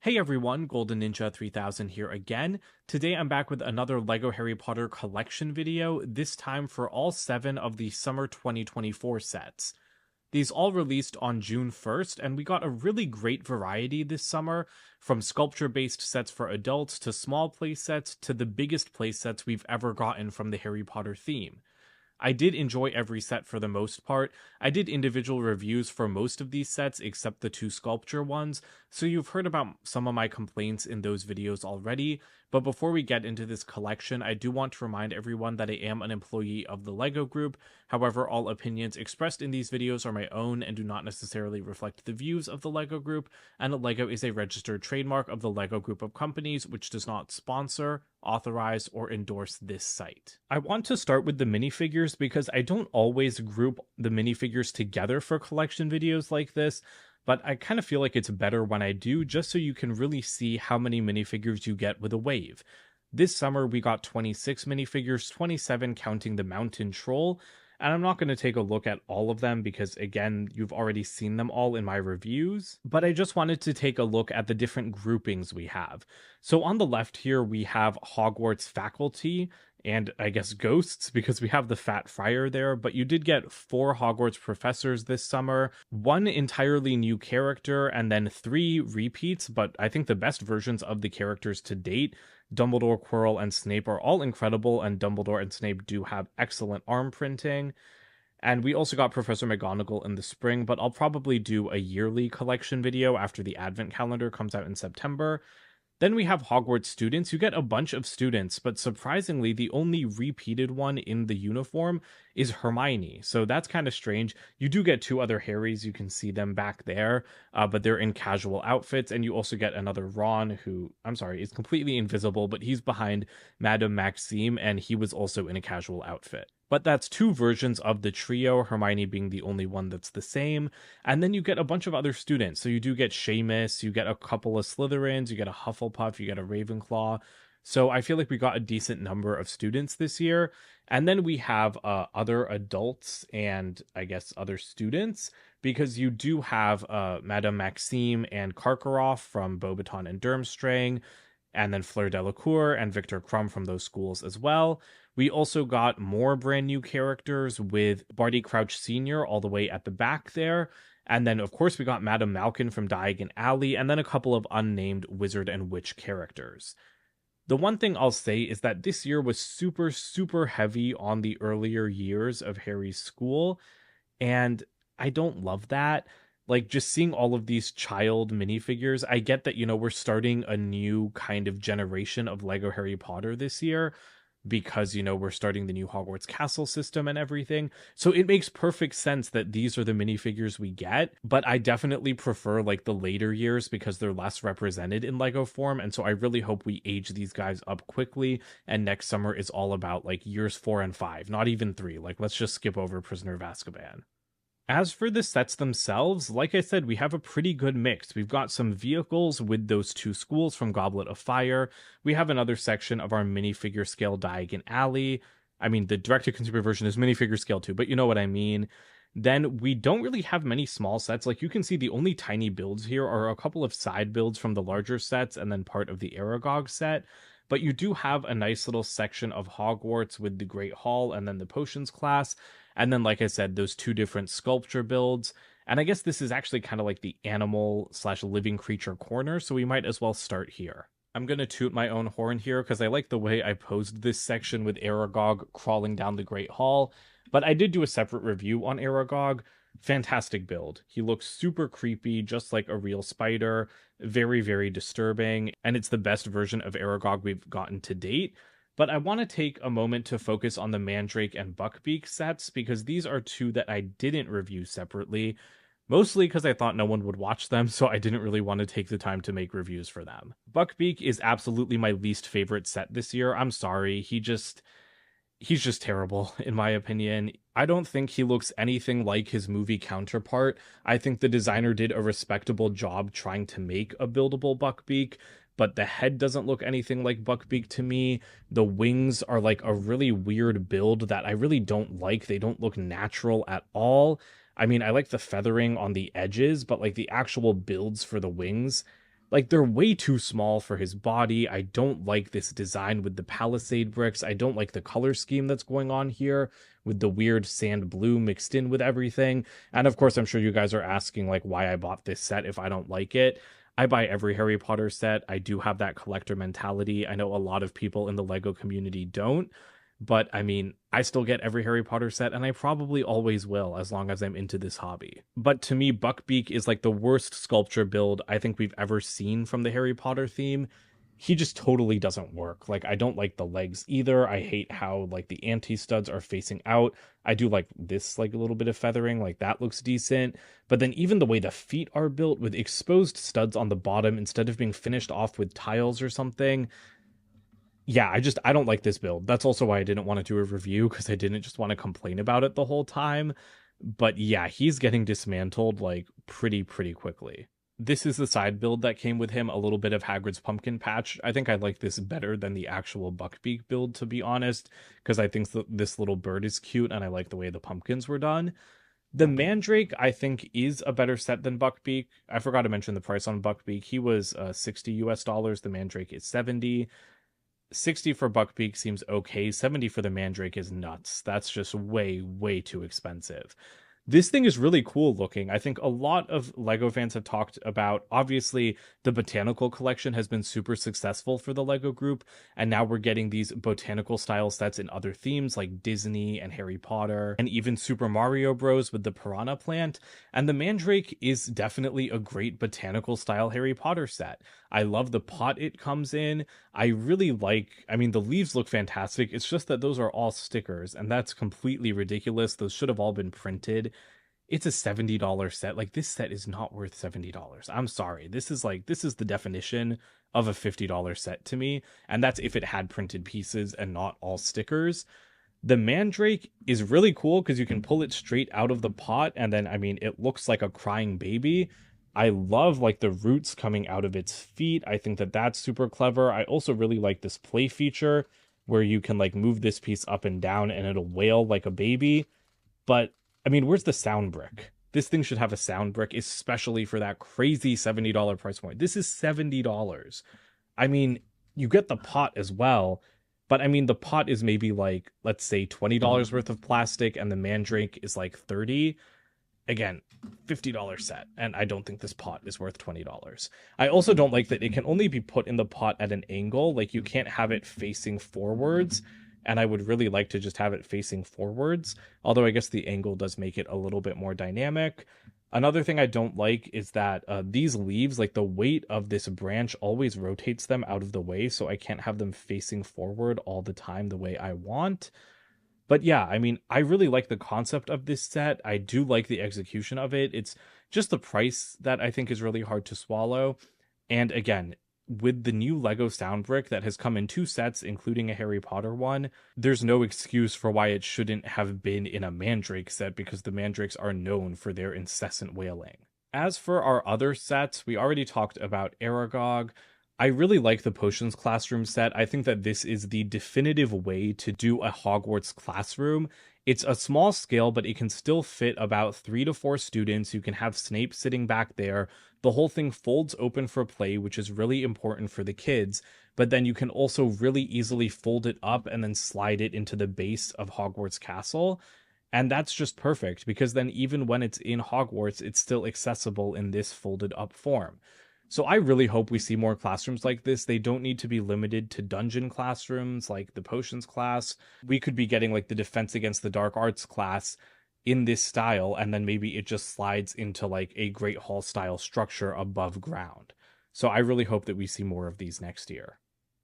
Hey everyone, Golden Ninja 3000 here again. Today I'm back with another LEGO Harry Potter collection video, this time for all 7 of the summer 2024 sets. These all released on June 1st, and we got a really great variety this summer, from sculpture-based sets for adults to small playsets to the biggest playsets we've ever gotten from the Harry Potter theme. I did enjoy every set for the most part. I did individual reviews for most of these sets except the 2 sculpture ones, so you've heard about some of my complaints in those videos already. But before we get into this collection, I do want to remind everyone that I am an employee of the LEGO Group. However, all opinions expressed in these videos are my own and do not necessarily reflect the views of the LEGO Group, and LEGO is a registered trademark of the LEGO Group of companies, which does not sponsor, authorize, or endorse this site. I want to start with the minifigures because I don't always group the minifigures together for collection videos like this, but I kind of feel like it's better when I do, just so you can really see how many minifigures you get with a wave. This summer we got 26 minifigures, 27 counting the mountain troll, and I'm not going to take a look at all of them because, again, you've already seen them all in my reviews, but I just wanted to take a look at the different groupings we have. So on the left here, we have Hogwarts faculty, and I guess ghosts, because we have the Fat Friar there, but you did get 4 Hogwarts professors this summer, 1 entirely new character, and then 3 repeats, but I think the best versions of the characters to date. Dumbledore, Quirrell, and Snape are all incredible, and Dumbledore and Snape do have excellent arm printing. And we also got Professor McGonagall in the spring, but I'll probably do a yearly collection video after the advent calendar comes out in September. Then we have Hogwarts students. You get a bunch of students, but surprisingly, the only repeated one in the uniform is Hermione. So that's kind of strange. You do get 2 other Harrys. You can see them back there, but they're in casual outfits. And you also get another Ron who, I'm sorry, is completely invisible, but he's behind Madame Maxime, and he was also in a casual outfit. But that's 2 versions of the trio, Hermione being the only one that's the same. And then you get a bunch of other students. So you do get Seamus, you get a couple of Slytherins, you get a Hufflepuff, you get a Ravenclaw. So I feel like we got a decent number of students this year. And then we have other adults and I guess other students, because you do have Madame Maxime and Karkaroff from Beauxbaton and Durmstrang, and then Fleur Delacour and Victor Crumb from those schools as well. We also got more brand new characters with Barty Crouch Sr. all the way at the back there. And then, of course, we got Madame Malkin from Diagon Alley, and then a couple of unnamed wizard and witch characters. The one thing I'll say is that this year was super, super heavy on the earlier years of Harry's school, and I don't love that. Like, just seeing all of these child minifigures, I get that, we're starting a new kind of generation of Lego Harry Potter this year, because we're starting the new Hogwarts castle system and everything, so it makes perfect sense that these are the minifigures we get. But I definitely prefer like the later years because they're less represented in Lego form, and so I really hope we age these guys up quickly, and next summer is all about like years 4 and 5, not even 3. Like, let's just skip over Prisoner of Azkaban. As for the sets themselves, like I said, we have a pretty good mix. We've got some vehicles with those 2 schools from Goblet of Fire. We have another section of our minifigure scale Diagon Alley. I mean, the direct-to-consumer version is minifigure scale too, but you know what I mean. Then we don't really have many small sets. Like, you can see the only tiny builds here are a couple of side builds from the larger sets and then part of the Aragog set. But you do have a nice little section of Hogwarts with the Great Hall and then the Potions class. And then, like I said, those 2 different sculpture builds. And I guess this is actually kind of like the animal/living creature corner, so we might as well start here. I'm going to toot my own horn here because I like the way I posed this section with Aragog crawling down the Great Hall. But I did do a separate review on Aragog. Fantastic build. He looks super creepy, just like a real spider. Very, very disturbing. And it's the best version of Aragog we've gotten to date. But I want to take a moment to focus on the Mandrake and Buckbeak sets, because these are 2 that I didn't review separately, mostly because I thought no one would watch them, so I didn't really want to take the time to make reviews for them. Buckbeak is absolutely my least favorite set this year. I'm sorry, he's just terrible, in my opinion. I don't think he looks anything like his movie counterpart. I think the designer did a respectable job trying to make a buildable Buckbeak, but the head doesn't look anything like Buckbeak to me. The wings are like a really weird build that I really don't like. They don't look natural at all. I mean, I like the feathering on the edges, but like the actual builds for the wings, Like, they're way too small for his body. I don't like this design with the Palisade bricks. I don't like the color scheme that's going on here with the weird sand blue mixed in with everything. And of course, I'm sure you guys are asking like why I bought this set if I don't like it. I buy every Harry Potter set. I do have that collector mentality. I know a lot of people in the Lego community don't, but I mean, I still get every Harry Potter set, and I probably always will as long as I'm into this hobby. But to me, Buckbeak is like the worst sculpture build I think we've ever seen from the Harry Potter theme. He just totally doesn't work. Like, I don't like the legs either. I hate how like the anti-studs are facing out. I do like this like a little bit of feathering, like that looks decent. But then even the way the feet are built with exposed studs on the bottom instead of being finished off with tiles or something, yeah, I don't like this build. That's also why I didn't want to do a review, because I didn't just want to complain about it the whole time. But yeah, he's getting dismantled like pretty quickly. This is the side build that came with him, a little bit of Hagrid's pumpkin patch. I think I like this better than the actual Buckbeak build, to be honest, because I think this little bird is cute and I like the way the pumpkins were done. The Mandrake, I think, is a better set than Buckbeak. I forgot to mention the price on Buckbeak. He was 60 US dollars. The Mandrake is 70. 60 for Buckbeak seems okay. 70 for the Mandrake is nuts. That's just way too expensive. This thing is really cool looking. I think a lot of LEGO fans have talked about, obviously, the botanical collection has been super successful for the LEGO group, and now we're getting these botanical style sets in other themes like Disney and Harry Potter, and even Super Mario Bros. With the piranha plant. And the Mandrake is definitely a great botanical style Harry Potter set. I love the pot it comes in. I really like, I mean, the leaves look fantastic. It's just that those are all stickers, and that's completely ridiculous. Those should have all been printed. It's a $70 set. Like, this set is not worth $70. I'm sorry. This is the definition of a $50 set to me, and that's if it had printed pieces and not all stickers. The Mandrake is really cool because you can pull it straight out of the pot, and then, I mean, it looks like a crying baby. I love like the roots coming out of its feet. I think that that's super clever. I also really like this play feature where you can like move this piece up and down and it'll wail like a baby. But I mean, where's the sound brick? This thing should have a sound brick, especially for that crazy $70 price point. This is $70. I mean, you get the pot as well, but I mean, the pot is maybe like, let's say $20 worth of plastic, and the Mandrake is like 30. Again, $50 set, and I don't think this pot is worth $20. I also don't like that it can only be put in the pot at an angle. Like, you can't have it facing forwards, and I would really like to just have it facing forwards, although I guess the angle does make it a little bit more dynamic. Another thing I don't like is that these leaves, like the weight of this branch always rotates them out of the way, so I can't have them facing forward all the time the way I want. But yeah, I mean, I really like the concept of this set. I do like the execution of it. It's just the price that I think is really hard to swallow. And again, with the new Lego sound brick that has come in 2 sets, including a Harry Potter one, there's no excuse for why it shouldn't have been in a Mandrake set, because the Mandrakes are known for their incessant wailing. As for our other sets, we already talked about Aragog. I really like the Potions Classroom set. I think that this is the definitive way to do a Hogwarts classroom. It's a small scale, but it can still fit about 3 to 4 students. You can have Snape sitting back there. The whole thing folds open for play, which is really important for the kids. But then you can also really easily fold it up and then slide it into the base of Hogwarts Castle. And that's just perfect, because then even when it's in Hogwarts, it's still accessible in this folded up form. So I really hope we see more classrooms like this. They don't need to be limited to dungeon classrooms like the potions class. We could be getting like the defense against the dark arts class in this style, and then maybe it just slides into like a Great Hall style structure above ground. So I really hope that we see more of these next year.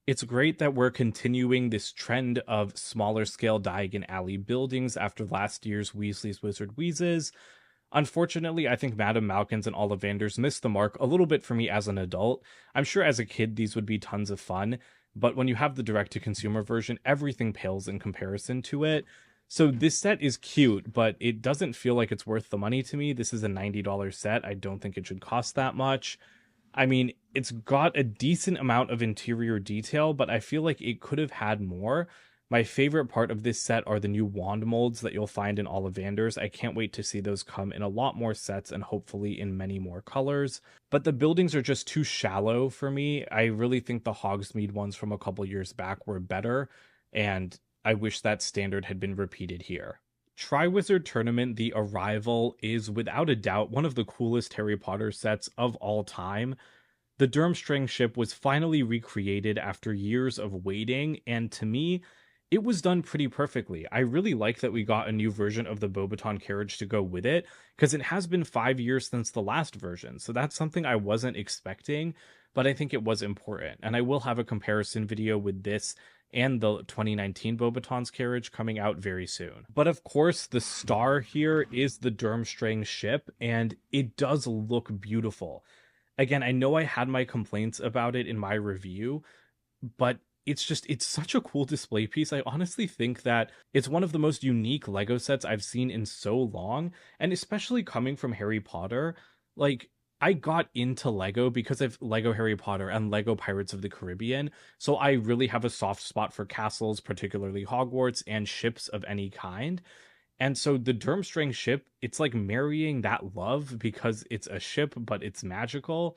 It's great that we're continuing this trend of smaller scale Diagon Alley buildings after last year's Weasley's Wizard Wheezes. Unfortunately, I think Madame Malkin's and Ollivanders missed the mark a little bit for me as an adult. I'm sure as a kid these would be tons of fun, but when you have the direct-to-consumer version, everything pales in comparison to it. So this set is cute, but it doesn't feel like it's worth the money to me. This is a $90 set. I don't think it should cost that much. I mean, it's got a decent amount of interior detail, but I feel like it could have had more. My favorite part of this set are the new wand molds that you'll find in Ollivanders. I can't wait to see those come in a lot more sets and hopefully in many more colors. But the buildings are just too shallow for me. I really think the Hogsmeade ones from a couple years back were better, and I wish that standard had been repeated here. Triwizard Tournament The Arrival is without a doubt one of the coolest Harry Potter sets of all time. The Durmstrang Ship was finally recreated after years of waiting, and to me, it was done pretty perfectly. I really like that we got a new version of the Beauxbaton carriage to go with it, because it has been 5 years since the last version, so that's something I wasn't expecting, but I think it was important. And I will have a comparison video with this and the 2019 Beauxbaton's carriage coming out very soon. But of course, the star here is the Durmstrang Ship, and it does look beautiful. Again, I know I had my complaints about it in my review, but it's such a cool display piece. I honestly think that it's one of the most unique Lego sets I've seen in so long, and especially coming from Harry Potter. Like, I got into Lego because of Lego Harry Potter and Lego Pirates of the Caribbean, so I really have a soft spot for castles, particularly Hogwarts, and ships of any kind. And so the Durmstrang ship, it's like marrying that love because it's a ship, but it's magical.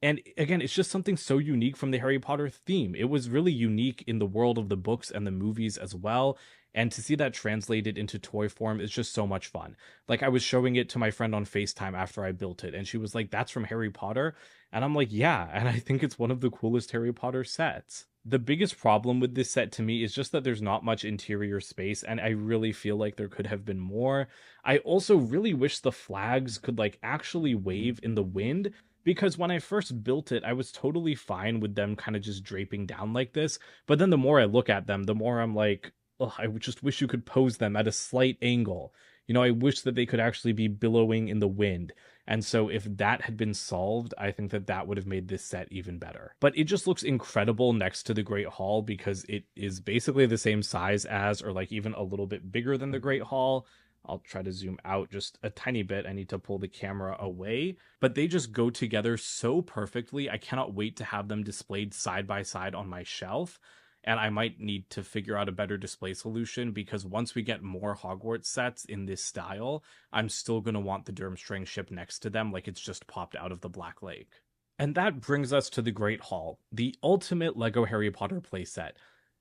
And again, it's just something so unique from the Harry Potter theme. It was really unique in the world of the books and the movies as well. And to see that translated into toy form is just so much fun. Like, I was showing it to my friend on FaceTime after I built it, and she was like, "That's from Harry Potter?" And I'm like, "Yeah." And I think it's one of the coolest Harry Potter sets. The biggest problem with this set to me is just that there's not much interior space, and I really feel like there could have been more. I also really wish the flags could like actually wave in the wind, because when I first built it, I was totally fine with them kind of just draping down like this. But then the more I look at them, the more I'm like, ugh, I just wish you could pose them at a slight angle. You know, I wish that they could actually be billowing in the wind. And so if that had been solved, I think that that would have made this set even better. But it just looks incredible next to the Great Hall because it is basically the same size as, or like even a little bit bigger than the Great Hall. I'll try to zoom out just a tiny bit. I need to pull the camera away, but they just go together so perfectly. I cannot wait to have them displayed side by side on my shelf. And I might need to figure out a better display solution because once we get more Hogwarts sets in this style, I'm still going to want the Durmstrang ship next to them like it's just popped out of the Black Lake. And that brings us to the Great Hall, the ultimate Lego Harry Potter playset.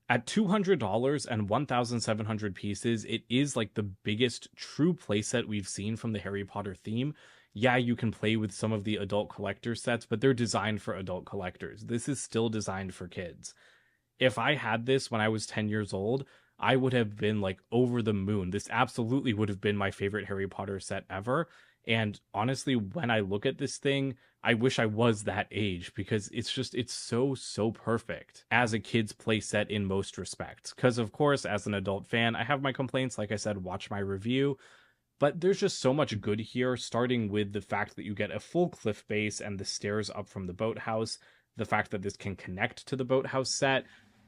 At $200 and 1,700 pieces, it is like the biggest true playset we've seen from the Harry Potter theme. Yeah, you can play with some of the adult collector sets, but they're designed for adult collectors. This is still designed for kids. If I had this when I was 10 years old, I would have been like over the moon. This absolutely would have been my favorite Harry Potter set ever. And honestly, when I look at this thing, I wish I was that age because it's so perfect as a kid's play set in most respects. Because, of course, as an adult fan, I have my complaints. Like I said, watch my review. But there's just so much good here, starting with the fact that you get a full cliff base and the stairs up from the boathouse, the fact that this can connect to the boathouse set.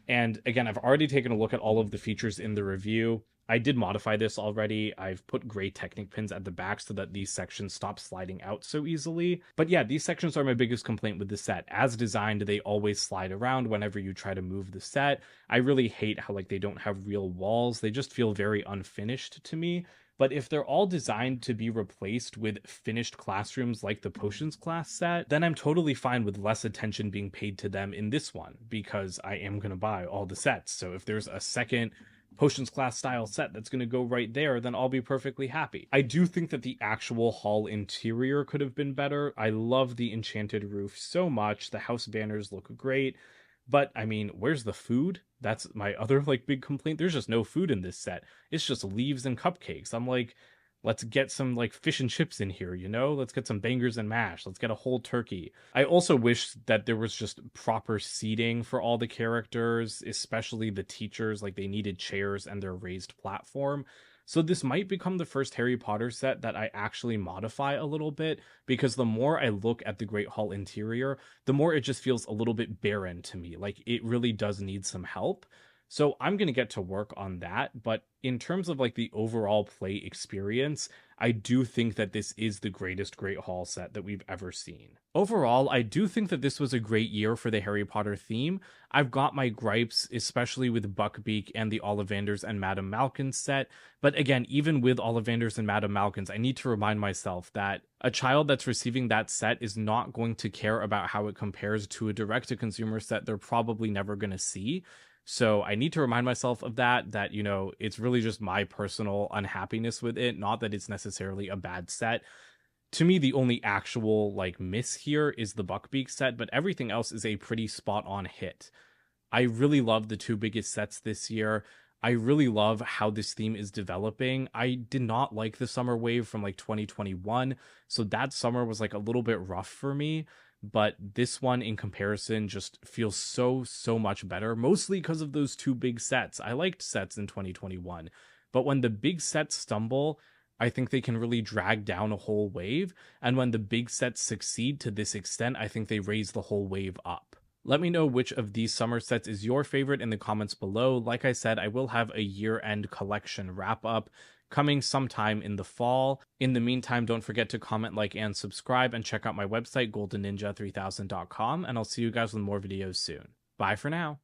And again, I've already taken a look at all of the features in the review. I did modify this already. I've put gray Technic pins at the back so that these sections stop sliding out so easily. But yeah, these sections are my biggest complaint with the set. As designed, they always slide around whenever you try to move the set. I really hate how like they don't have real walls. They just feel very unfinished to me. But if they're all designed to be replaced with finished classrooms like the Potions class set, then I'm totally fine with less attention being paid to them in this one, because I am going to buy all the sets. So if there's a second Potions class style set that's going to go right there, then I'll be perfectly happy. I do think that the actual hall interior could have been better. I love the enchanted roof so much. The house banners look great. But I mean, where's the food? That's my other like big complaint. There's just no food in this set. It's just leaves and cupcakes. I'm like, let's get some like fish and chips in here, you know? Let's get some bangers and mash. Let's get a whole turkey. I also wish that there was just proper seating for all the characters, especially the teachers. Like, they needed chairs and their raised platform. So this might become the first Harry Potter set that I actually modify a little bit, because the more I look at the Great Hall interior, the more it just feels a little bit barren to me. Like, it really does need some help. So I'm going to get to work on that. But in terms of like the overall play experience, I do think that this is the greatest Great Hall set that we've ever seen. Overall, I do think that this was a great year for the Harry Potter theme. I've got my gripes, especially with Buckbeak and the Ollivanders and Madame Malkin set. But again, even with Ollivanders and Madame Malkins, I need to remind myself that a child that's receiving that set is not going to care about how it compares to a direct-to-consumer set they're probably never going to see. So I need to remind myself of that, you know, it's really just my personal unhappiness with it, not that it's necessarily a bad set. To me, the only actual like miss here is the Buckbeak set, but everything else is a pretty spot on hit. I really love the two biggest sets this year. I really love how this theme is developing. I did not like the summer wave from like 2021, so that summer was like a little bit rough for me, but this one in comparison just feels so much better, mostly because of those two big sets. I liked sets in 2021, but when the big sets stumble, I think they can really drag down a whole wave, and when the big sets succeed to this extent, I think they raise the whole wave up. Let me know which of these summer sets is your favorite in the comments below. Like I said, I will have a year-end collection wrap-up coming sometime in the fall. In the meantime, don't forget to comment, like, and subscribe, and check out my website, goldenninja3000.com, and I'll see you guys with more videos soon. Bye for now.